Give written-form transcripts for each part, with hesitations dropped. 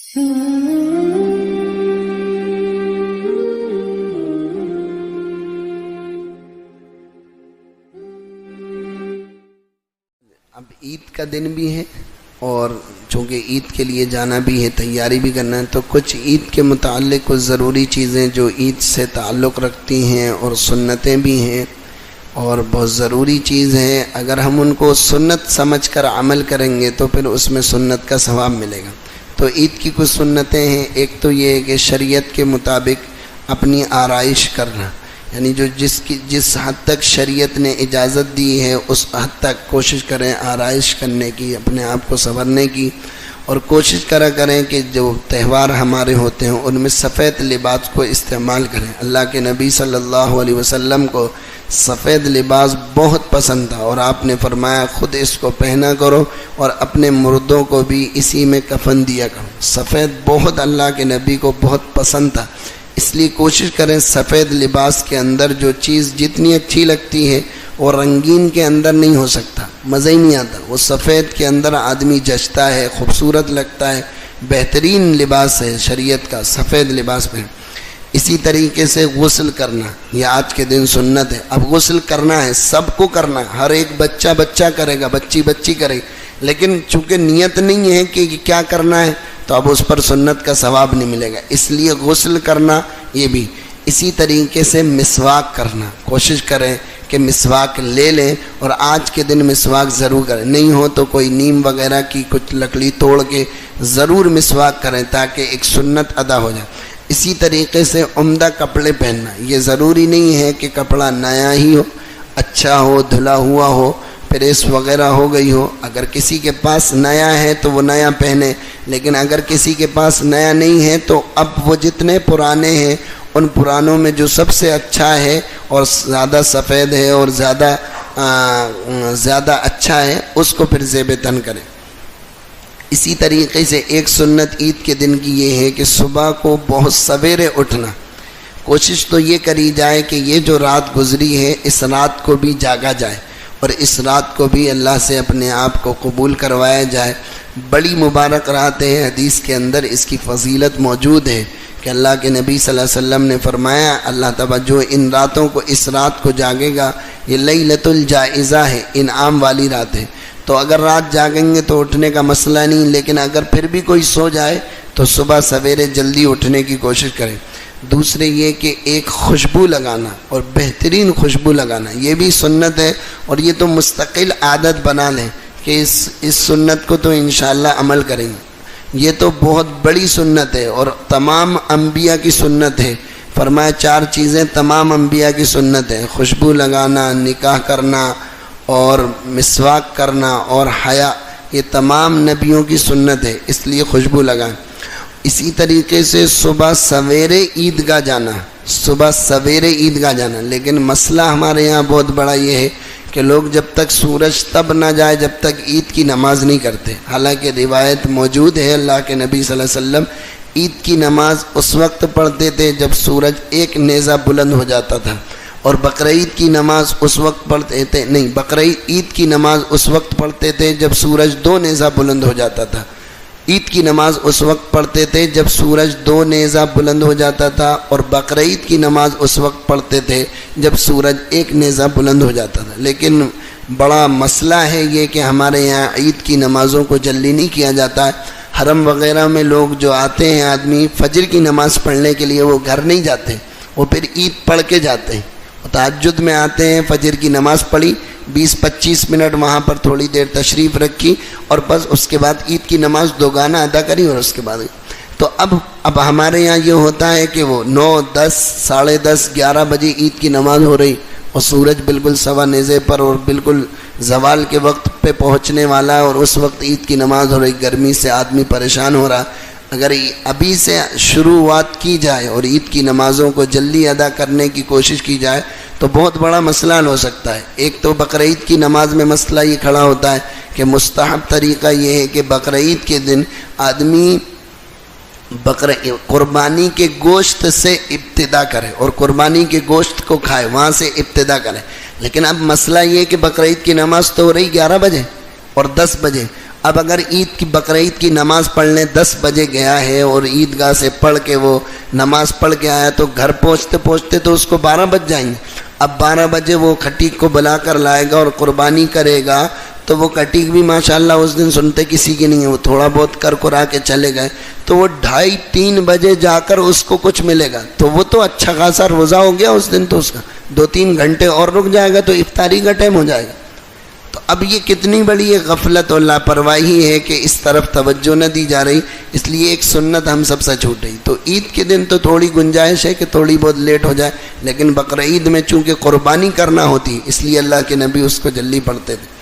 اب عید کا دن بھی ہے اور چونکہ عید کے لیے جانا بھی ہے، تیاری بھی کرنا ہے، تو کچھ عید کے متعلق کچھ ضروری چیزیں جو عید سے تعلق رکھتی ہیں اور سنتیں بھی ہیں اور بہت ضروری چیز ہیں، اگر ہم ان کو سنت سمجھ کر عمل کریں گے تو پھر اس میں سنت کا ثواب ملے گا۔ تو عید کی کچھ سنتیں ہیں۔ ایک تو یہ ہے کہ شریعت کے مطابق اپنی آرائش کرنا، یعنی جو جس حد تک شریعت نے اجازت دی ہے اس حد تک کوشش کریں آرائش کرنے کی، اپنے آپ کو سنورنے کی، اور کوشش کریں کہ جو تہوار ہمارے ہوتے ہیں ان میں سفید لباس کو استعمال کریں۔ اللہ کے نبی صلی اللہ علیہ وسلم کو سفید لباس بہت پسند تھا اور آپ نے فرمایا خود اس کو پہنا کرو اور اپنے مردوں کو بھی اسی میں کفن دیا کرو۔ سفید بہت اللہ کے نبی کو بہت پسند تھا، اس لیے کوشش کریں سفید لباس کے اندر جو چیز جتنی اچھی لگتی ہے وہ رنگین کے اندر نہیں ہو سکتا، مزہ ہی نہیں آتا۔ وہ سفید کے اندر آدمی جچتا ہے، خوبصورت لگتا ہے، بہترین لباس ہے شریعت کا سفید لباس پہ۔ اسی طریقے سے غسل کرنا، یہ آج کے دن سنت ہے۔ اب غسل کرنا ہے، سب کو کرنا ہے، ہر ایک بچہ کرے گا، بچی کرے گی، لیکن چونکہ نیت نہیں ہے کہ کیا کرنا ہے تو اب اس پر سنت کا ثواب نہیں ملے گا، اس لیے غسل کرنا یہ بھی۔ اسی طریقے سے مسواک کرنا، کوشش کریں کہ مسواک لے لیں اور آج کے دن مسواک ضرور کریں، نہیں ہو تو کوئی نیم وغیرہ کی کچھ لکڑی توڑ کے ضرور مسواک کریں تاکہ ایک سنت ادا ہو جائے۔ اسی طریقے سے عمدہ کپڑے پہننا، یہ ضروری نہیں ہے کہ کپڑا نیا ہی ہو، اچھا ہو، دھلا ہوا ہو، پریس وغیرہ ہو گئی ہو۔ اگر کسی کے پاس نیا ہے تو وہ نیا پہنے، لیکن اگر کسی کے پاس نیا نہیں ہے تو اب وہ جتنے پرانے ہیں ان پرانوں میں جو سب سے اچھا ہے اور زیادہ سفید ہے اور زیادہ اچھا ہے اس کو پھر زیب تن کریں۔ اسی طریقے سے ایک سنت عید کے دن کی یہ ہے کہ صبح کو بہت سویرے اٹھنا، کوشش تو یہ کری جائے کہ یہ جو رات گزری ہے اس رات کو بھی جاگا جائے اور اس رات کو بھی اللہ سے اپنے آپ کو قبول کروایا جائے۔ بڑی مبارک رات ہے، حدیث کے اندر اس کی فضیلت موجود ہے کہ اللہ کے نبی صلی اللہ علیہ وسلم نے فرمایا اللہ تعالیٰ جو ان راتوں کو اس رات کو جاگے گا یہ لیلۃ الجائزہ ہے، انعام والی رات ہے۔ تو اگر رات جاگیں گے تو اٹھنے کا مسئلہ نہیں، لیکن اگر پھر بھی کوئی سو جائے تو صبح سویرے جلدی اٹھنے کی کوشش کریں۔ دوسرے یہ کہ ایک خوشبو لگانا اور بہترین خوشبو لگانا، یہ بھی سنت ہے اور یہ تو مستقل عادت بنا لیں کہ اس سنت کو تو انشاءاللہ عمل کریں گے۔ یہ تو بہت بڑی سنت ہے اور تمام انبیاء کی سنت ہے۔ فرمایا 4 چیزیں تمام انبیاء کی سنت ہے، خوشبو لگانا، نکاح کرنا اور مسواک کرنا اور حیا، یہ تمام نبیوں کی سنت ہے، اس لیے خوشبو لگائیں۔ اسی طریقے سے صبح سویرے عیدگاہ جانا، لیکن مسئلہ ہمارے یہاں بہت بڑا یہ ہے کہ لوگ جب تک سورج تب نہ جائے جب تک عید کی نماز نہیں کرتے، حالانکہ روایت موجود ہے اللہ کے نبی صلی اللہ علیہ وسلم عید کی نماز اس وقت پڑھتے تھے جب سورج ایک نیزہ بلند ہو جاتا تھا، اور بقرعید کی نماز اس وقت پڑھتے تھے، نہیں، عید کی نماز اس وقت پڑھتے تھے جب سورج 2 نیزہ بلند ہو جاتا تھا۔ عید کی نماز اس وقت پڑھتے تھے جب سورج 2 نیزہ بلند ہو جاتا تھا، اور بقرعید کی نماز اس وقت پڑھتے تھے جب سورج 1 نیزہ بلند ہو جاتا تھا۔ لیکن بڑا مسئلہ ہے یہ کہ ہمارے یہاں عید کی نمازوں کو جلدی نہیں کیا جاتا ہے۔ حرم وغیرہ میں لوگ جو آتے ہیں آدمی فجر کی نماز پڑھنے کے لیے وہ گھر نہیں جاتے، وہ پھر عید پڑھ کے جاتے ہیں۔ تہجد میں آتے ہیں، فجر کی نماز پڑھی، 20-25 منٹ وہاں پر تھوڑی دیر تشریف رکھی اور بس اس کے بعد عید کی نماز دوگانہ ادا کری اور اس کے بعد تو اب ہمارے یہاں یہ ہوتا ہے کہ وہ 9, 10, 10:30, 11 بجے عید کی نماز ہو رہی اور سورج بالکل سوا نیزے پر اور بالکل زوال کے وقت پہ پہنچنے والا ہے اور اس وقت عید کی نماز ہو رہی، گرمی سے آدمی پریشان ہو رہا۔ اگر ابھی سے شروعات کی جائے اور عید کی نمازوں کو جلدی ادا کرنے کی کوشش کی جائے تو بہت بڑا مسئلہ حل ہو سکتا ہے۔ ایک تو بقرعید کی نماز میں مسئلہ یہ کھڑا ہوتا ہے کہ مستحب طریقہ یہ ہے کہ بقرعید کے دن آدمی قربانی کے گوشت سے ابتدا کرے اور قربانی کے گوشت کو کھائے، وہاں سے ابتدا کرے۔ لیکن اب مسئلہ یہ کہ بقرعید کی نماز تو ہو رہی 11 بجے اور 10 بجے، اب اگر عید کی بقرعید کی نماز پڑھنے 10 بجے گیا ہے اور عیدگاہ سے پڑھ کے وہ نماز پڑھ کے آیا تو گھر پہنچتے پہنچتے تو اس کو 12 بج جائیں گے. اب 12 بجے وہ کھٹیک کو بلا کر لائے گا اور قربانی کرے گا تو وہ کھٹیک بھی ماشاءاللہ اس دن سنتے کسی کی نہیں ہے, وہ تھوڑا بہت کر کرا کے چلے گئے تو وہ 2:30-3 بجے جا کر اس کو کچھ ملے گا تو وہ تو اچھا خاصا روزہ ہو گیا اس دن, تو اس کا 2-3 گھنٹے اور رک جائے گا تو افطاری کا ٹائم ہو جائے گا. تو اب یہ کتنی بڑی ایک غفلت اور لاپرواہی ہے کہ اس طرف توجہ نہ دی جا رہی, اس لیے ایک سنت ہم سب سے چھوٹ رہی. تو عید کے دن تو تھوڑی گنجائش ہے کہ تھوڑی بہت لیٹ ہو جائے, لیکن بقرعید میں چونکہ قربانی کرنا ہوتی اس لیے اللہ کے نبی اس کو جلدی پڑھتے تھے.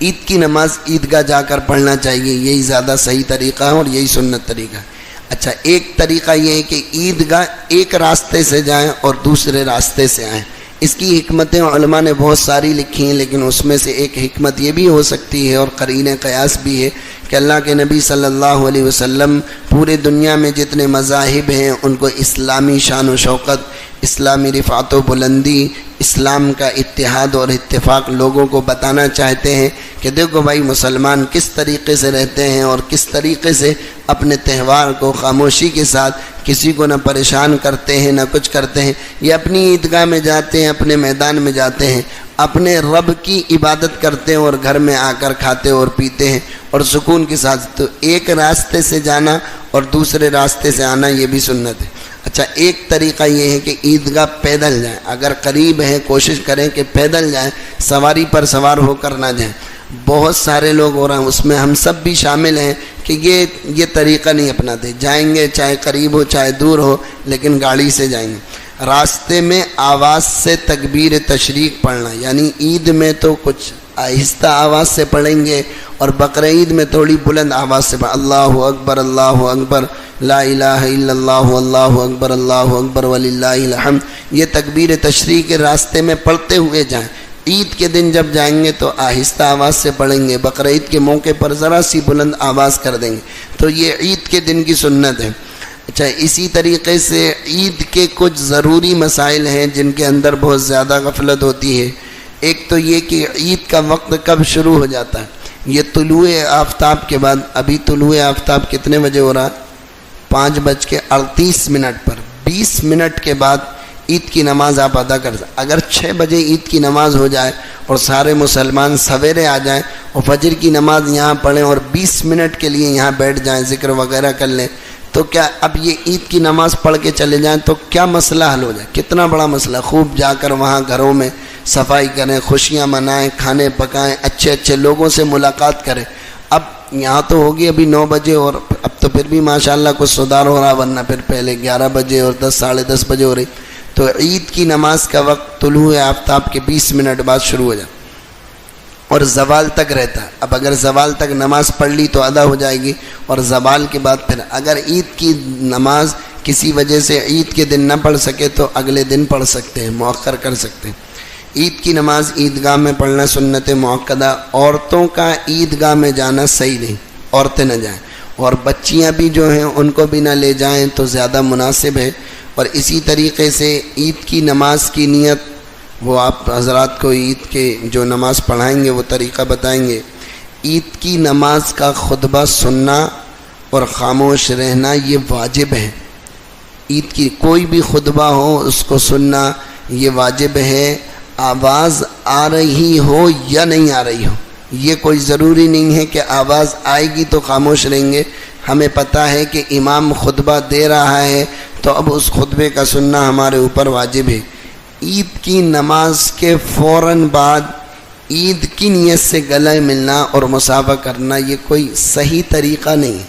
عید کی نماز عیدگاہ جا کر پڑھنا چاہیے, یہی زیادہ صحیح طریقہ ہے اور یہی سنت طریقہ ہے. اچھا, ایک طریقہ یہ ہے کہ عیدگاہ ایک راستے سے جائیں اور دوسرے راستے سے آئیں. اس کی حکمتیں علماء نے بہت ساری لکھی ہیں, لیکن اس میں سے ایک حکمت یہ بھی ہو سکتی ہے اور قرین قیاس بھی ہے کہ اللہ کے نبی صلی اللہ علیہ وسلم پورے دنیا میں جتنے مذاہب ہیں ان کو اسلامی شان و شوکت, اسلامی رفعت و بلندی, اسلام کا اتحاد اور اتفاق لوگوں کو بتانا چاہتے ہیں کہ دیکھو بھائی مسلمان کس طریقے سے رہتے ہیں اور کس طریقے سے اپنے تہوار کو خاموشی کے ساتھ کسی کو نہ پریشان کرتے ہیں نہ کچھ کرتے ہیں. یہ اپنی عیدگاہ میں جاتے ہیں, اپنے میدان میں جاتے ہیں, اپنے رب کی عبادت کرتے ہیں اور گھر میں آ کر کھاتے اور پیتے ہیں اور سکون کے ساتھ. تو ایک راستے سے جانا اور دوسرے راستے سے آنا یہ بھی سنت ہے. اچھا, ایک طریقہ یہ ہے کہ عیدگاہ پیدل جائیں, اگر قریب ہیں کوشش کریں کہ پیدل جائیں, سواری پر سوار ہو کر نہ جائیں. بہت سارے لوگ ہو رہے ہیں, اس میں ہم سب بھی شامل ہیں کہ یہ طریقہ نہیں اپناتے. جائیں گے چاہے قریب ہو چاہے دور ہو لیکن گاڑی سے جائیں گے. راستے میں آواز سے تکبیر تشریق پڑھنا, یعنی عید میں تو کچھ آہستہ آواز سے پڑھیں گے اور بقرعید میں تھوڑی بلند آواز سے اللہ اکبر لا الہ الا اللہ اللہ اکبر وللہ الحمد. یہ تکبیر تشریق کے راستے میں پڑھتے ہوئے جائیں. عید کے دن جب جائیں گے تو آہستہ آواز سے پڑھیں گے, بقرعید کے موقع پر ذرا سی بلند آواز کر دیں گے. تو یہ عید کے دن کی سنت ہے. اچھا, اسی طریقے سے عید کے کچھ ضروری مسائل ہیں جن کے اندر بہت زیادہ غفلت ہوتی ہے. ایک تو یہ کہ عید کا وقت کب شروع ہو جاتا ہے. یہ طلوع آفتاب کے بعد, ابھی طلوع آفتاب کتنے بجے ہو رہا ہے؟ 5:38 پر 20 منٹ کے بعد عید کی نماز آپ ادا کر سکتے. اگر 6 بجے عید کی نماز ہو جائے اور سارے مسلمان سویرے آ جائیں اور فجر کی نماز یہاں پڑھیں اور 20 منٹ کے لیے یہاں بیٹھ جائیں, ذکر وغیرہ کر لیں, تو کیا اب یہ عید کی نماز پڑھ کے چلے جائیں تو کیا مسئلہ حل ہو جائے؟ کتنا بڑا مسئلہ. خوب جا کر وہاں گھروں میں صفائی کریں, خوشیاں منائیں, کھانے پکائیں, اچھے اچھے لوگوں سے ملاقات کریں. اب یہاں تو ہوگی ابھی 9 بجے اور اب تو پھر بھی ماشاءاللہ کچھ سدھار ہو رہا, ورنہ پھر پہلے 11 بجے اور 10 ساڑھے 10 بجے ہو رہی. تو عید کی نماز کا وقت طلوع آفتاب کے 20 منٹ بعد شروع ہو جائے اور زوال تک رہتا ہے. اب اگر زوال تک نماز پڑھ لی تو ادا ہو جائے گی, اور زوال کے بعد پھر اگر عید کی نماز کسی وجہ سے عید کے دن نہ پڑھ سکے تو اگلے دن پڑھ سکتے ہیں, مؤخر کر سکتے ہیں. عید کی نماز عیدگاہ میں پڑھنا سنت مؤکدہ. عورتوں کا عیدگاہ میں جانا صحیح نہیں, عورتیں نہ جائیں, اور بچیاں بھی جو ہیں ان کو بھی نہ لے جائیں تو زیادہ مناسب ہے. اور اسی طریقے سے عید کی نماز کی نیت, وہ آپ حضرات کو عید کے جو نماز پڑھائیں گے وہ طریقہ بتائیں گے. عید کی نماز کا خطبہ سننا اور خاموش رہنا یہ واجب ہے. عید کی کوئی بھی خطبہ ہو اس کو سننا یہ واجب ہے, آواز آ رہی ہو یا نہیں آ رہی ہو. یہ کوئی ضروری نہیں ہے کہ آواز آئے گی تو خاموش رہیں گے. ہمیں پتہ ہے کہ امام خطبہ دے رہا ہے تو اب اس خطبے کا سننا ہمارے اوپر واجب ہے. عید کی نماز کے فوراً بعد عید کی نیت سے گلے ملنا اور مصافحہ کرنا یہ کوئی صحیح طریقہ نہیں ہے.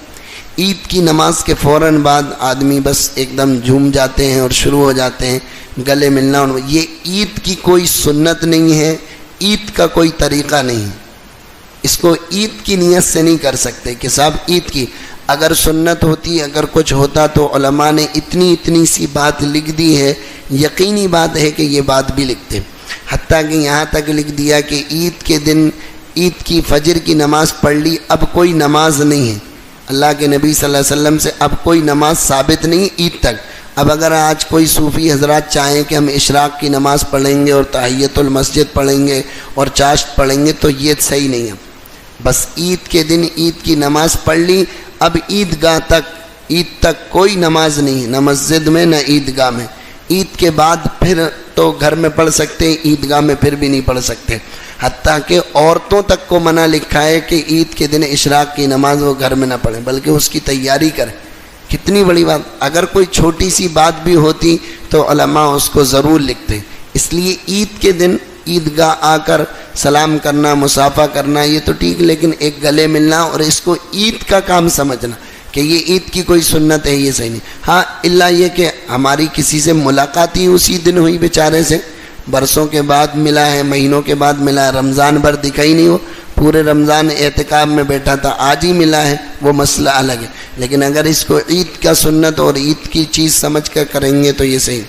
عید کی نماز کے فوراً بعد آدمی بس ایک دم جھوم جاتے ہیں اور شروع ہو جاتے ہیں گلے ملنا. یہ عید کی کوئی سنت نہیں ہے, عید کا کوئی طریقہ نہیں ہے. اس کو عید کی نیت سے نہیں کر سکتے کہ صاحب عید کی. اگر سنت ہوتی, اگر کچھ ہوتا تو علماء نے اتنی سی بات لکھ دی ہے. یقینی بات ہے کہ یہ بات بھی لکھتے, حتیٰ کہ یہاں تک لکھ دیا کہ عید کے دن عید کی فجر کی نماز پڑھ لی, اب کوئی نماز نہیں ہے. اللہ کے نبی صلی اللہ علیہ وسلم سے اب کوئی نماز ثابت نہیں عید تک. اب اگر آج کوئی صوفی حضرات چاہیں کہ ہم اشراق کی نماز پڑھیں گے اور تحیۃ المسجد پڑھیں گے اور چاشت پڑھیں گے تو یہ صحیح نہیں ہے. بس عید کے دن عید کی نماز پڑھ لی، اب عید تک کوئی نماز نہیں، نہ مسجد میں نہ عیدگاہ میں۔ عید کے بعد پھر تو گھر میں پڑھ سکتے، عیدگاہ میں پھر بھی نہیں پڑھ سکتے، حتیٰ کہ عورتوں تک کو منع لکھا ہے کہ عید کے دن اشراق کی نماز وہ گھر میں نہ پڑھیں بلکہ اس کی تیاری کریں۔ کتنی بڑی بات! اگر کوئی چھوٹی سی بات بھی ہوتی تو علماء اس کو ضرور لکھتے۔ اس لیے عید کے دن عیدگاہ آ کر سلام کرنا، مصافحہ کرنا یہ تو ٹھیک، لیکن ایک گلے ملنا اور اس کو عید کا کام سمجھنا کہ یہ عید کی کوئی سنت ہے، یہ صحیح نہیں۔ ہاں الا یہ کہ ہماری کسی سے ملاقات ہی اسی دن ہوئی، بیچارے سے برسوں کے بعد ملا ہے، مہینوں کے بعد ملا ہے، رمضان بھر دکھا ہی نہیں، وہ پورے رمضان اعتکاف میں بیٹھا تھا، آج ہی ملا ہے، وہ مسئلہ الگ ہے۔ لیکن اگر اس کو عید کا سنت اور عید کی چیز سمجھ کر کریں گے تو یہ صحیح۔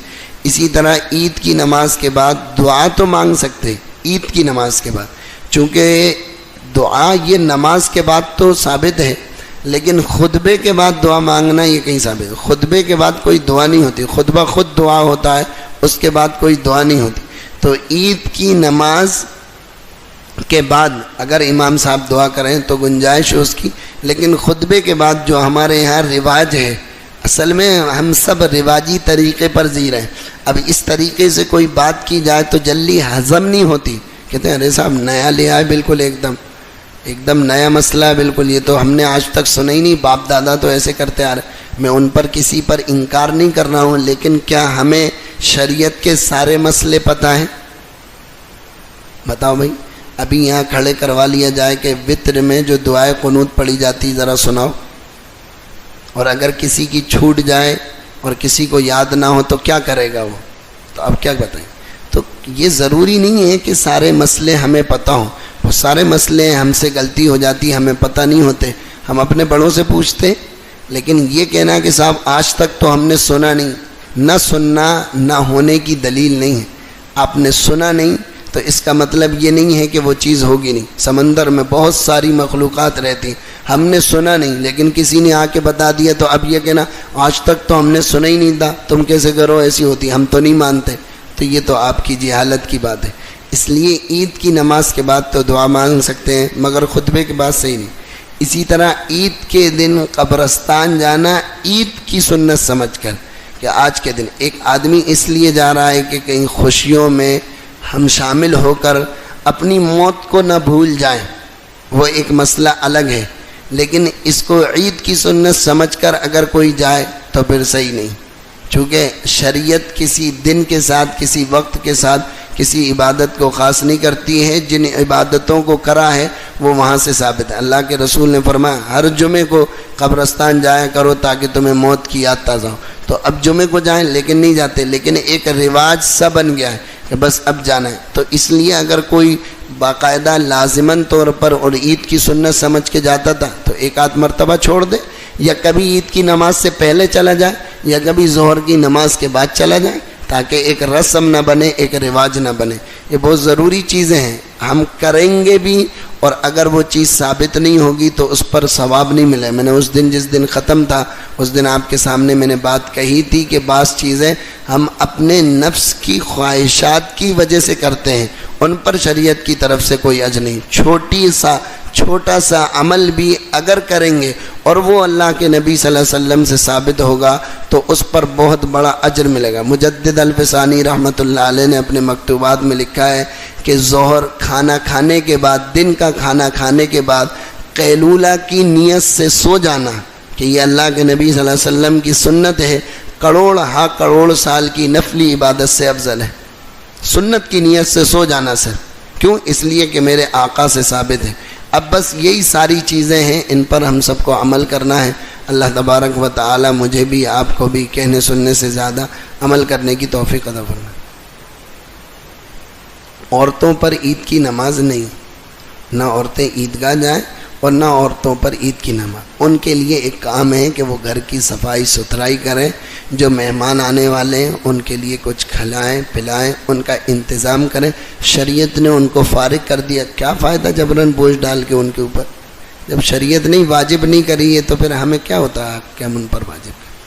اسی طرح عید کی نماز کے بعد دعا تو مانگ سکتے، عید کی نماز کے بعد، چونکہ دعا یہ نماز کے بعد تو ثابت ہے، لیکن خطبے کے بعد دعا مانگنا یہ کہیں ثابت ہے۔ خطبے کے بعد کوئی دعا نہیں ہوتی، خطبہ خود دعا ہوتا ہے، اس کے بعد کوئی دعا نہیں ہوتی۔ تو عید کی نماز کے بعد اگر امام صاحب دعا کریں تو گنجائش ہے اس کی، لیکن خطبے کے بعد جو ہمارے یہاں رواج ہے، اصل میں ہم سب رواجی طریقے پر جی رہے ہیں۔ اب اس طریقے سے کوئی بات کی جائے تو جلدی ہضم نہیں ہوتی، کہتے ہیں ارے صاحب نیا لے آئے، بالکل ایک دم نیا مسئلہ ہے، بالکل یہ تو ہم نے آج تک سنا ہی نہیں، باپ دادا تو ایسے کرتے آ رہے۔ میں ان پر کسی پر انکار نہیں کر رہا ہوں، لیکن کیا ہمیں شریعت کے سارے مسئلے پتہ ہیں؟ بتاؤ بھائی، ابھی یہاں کھڑے کروا لیا جائے کہ وتر میں جو دعائے قنوت پڑھی جاتی ذرا سناؤ، اور اگر کسی کی چھوٹ جائے اور کسی کو یاد نہ ہو تو کیا کرے گا وہ؟ تو اب کیا بتائیں؟ تو یہ ضروری نہیں ہے کہ سارے مسئلے ہمیں پتہ ہوں، وہ سارے مسئلے ہم سے غلطی ہو جاتی، ہمیں پتہ نہیں ہوتے، ہم اپنے بڑوں سے پوچھتے۔ لیکن یہ کہنا کہ صاحب آج تک تو ہم نے سنا نہیں، نہ سننا نہ ہونے کی دلیل نہیں ہے۔ آپ نے سنا نہیں تو اس کا مطلب یہ نہیں ہے کہ وہ چیز ہوگی نہیں۔ سمندر میں بہت ساری مخلوقات رہتی، ہم نے سنا نہیں، لیکن کسی نے آ کے بتا دیا، تو اب یہ کہنا آج تک تو ہم نے سنا ہی نہیں تھا، تم کیسے کرو ایسی ہوتی، ہم تو نہیں مانتے، تو یہ تو آپ کی جہالت کی بات ہے۔ اس لیے عید کی نماز کے بعد تو دعا مانگ سکتے ہیں، مگر خطبے کے بعد صحیح نہیں۔ اسی طرح عید کے دن قبرستان جانا عید کی سنت سمجھ کر، کہ آج کے دن ایک آدمی اس لیے جا رہا ہے کہ کہیں خوشیوں میں ہم شامل ہو کر اپنی موت کو نہ بھول جائیں، وہ ایک مسئلہ الگ ہے، لیکن اس کو عید کی سنت سمجھ کر اگر کوئی جائے تو پھر صحیح نہیں، چونکہ شریعت کسی دن کے ساتھ، کسی وقت کے ساتھ کسی عبادت کو خاص نہیں کرتی ہے۔ جن عبادتوں کو کرا ہے وہ وہاں سے ثابت ہے۔ اللہ کے رسول نے فرمایا ہر جمعے کو قبرستان جایا کرو تاکہ تمہیں موت کی یاد تازہ ہو، تو اب جمعے کو جائیں لیکن نہیں جاتے، لیکن ایک رواج سا بن گیا ہے کہ بس اب جانا ہے۔ تو اس لیے اگر کوئی باقاعدہ لازماً طور پر اور عید کی سنت سمجھ کے جاتا تھا تو ایک آدھ مرتبہ چھوڑ دے، یا کبھی عید کی نماز سے پہلے چلا جائے یا کبھی ظہر کی نماز کے بعد چلا جائے، تاکہ ایک رسم نہ بنے، ایک رواج نہ بنے۔ یہ بہت ضروری چیزیں ہیں، ہم کریں گے بھی، اور اگر وہ چیز ثابت نہیں ہوگی تو اس پر ثواب نہیں ملے۔ میں نے اس دن جس دن ختم تھا اس دن آپ کے سامنے میں نے بات کہی تھی کہ بعض چیزیں ہم اپنے نفس کی خواہشات کی وجہ سے کرتے ہیں، ان پر شریعت کی طرف سے کوئی اجر نہیں۔ چھوٹا سا عمل بھی اگر کریں گے اور وہ اللہ کے نبی صلی اللہ علیہ وسلم سے ثابت ہوگا تو اس پر بہت بڑا اجر ملے گا۔ مجدد الفسانی رحمۃ اللہ علیہ نے اپنے مکتوبات میں لکھا ہے کہ ظہر کھانا کھانے کے بعد، دن کا کھانا کھانے کے بعد قیلولہ کی نیت سے سو جانا، کہ یہ اللہ کے نبی صلی اللہ علیہ وسلم کی سنت ہے، کروڑ سال کی نفلی عبادت سے افضل ہے۔ سنت کی نیت سے سو جانا سر، کیوں؟ اس لیے کہ میرے آقا سے ثابت ہے۔ اب بس یہی ساری چیزیں ہیں، ان پر ہم سب کو عمل کرنا ہے۔ اللہ تبارک و تعالی مجھے بھی آپ کو بھی کہنے سننے سے زیادہ عمل کرنے کی توفیق عطا فرمائے۔ عورتوں پر عید کی نماز نہیں، نہ عورتیں عیدگاہ جائیں اور نہ عورتوں پر عید کی نماز۔ ان کے لیے ایک کام ہے کہ وہ گھر کی صفائی ستھرائی کریں، جو مہمان آنے والے ہیں ان کے لیے کچھ کھلائیں پلائیں، ان کا انتظام کریں۔ شریعت نے ان کو فارغ کر دیا، کیا فائدہ جبراً بوجھ ڈال کے ان کے اوپر؟ جب شریعت نہیں واجب نہیں کری ہے تو پھر ہمیں کیا ہوتا ہے کہ ہم ان پر واجب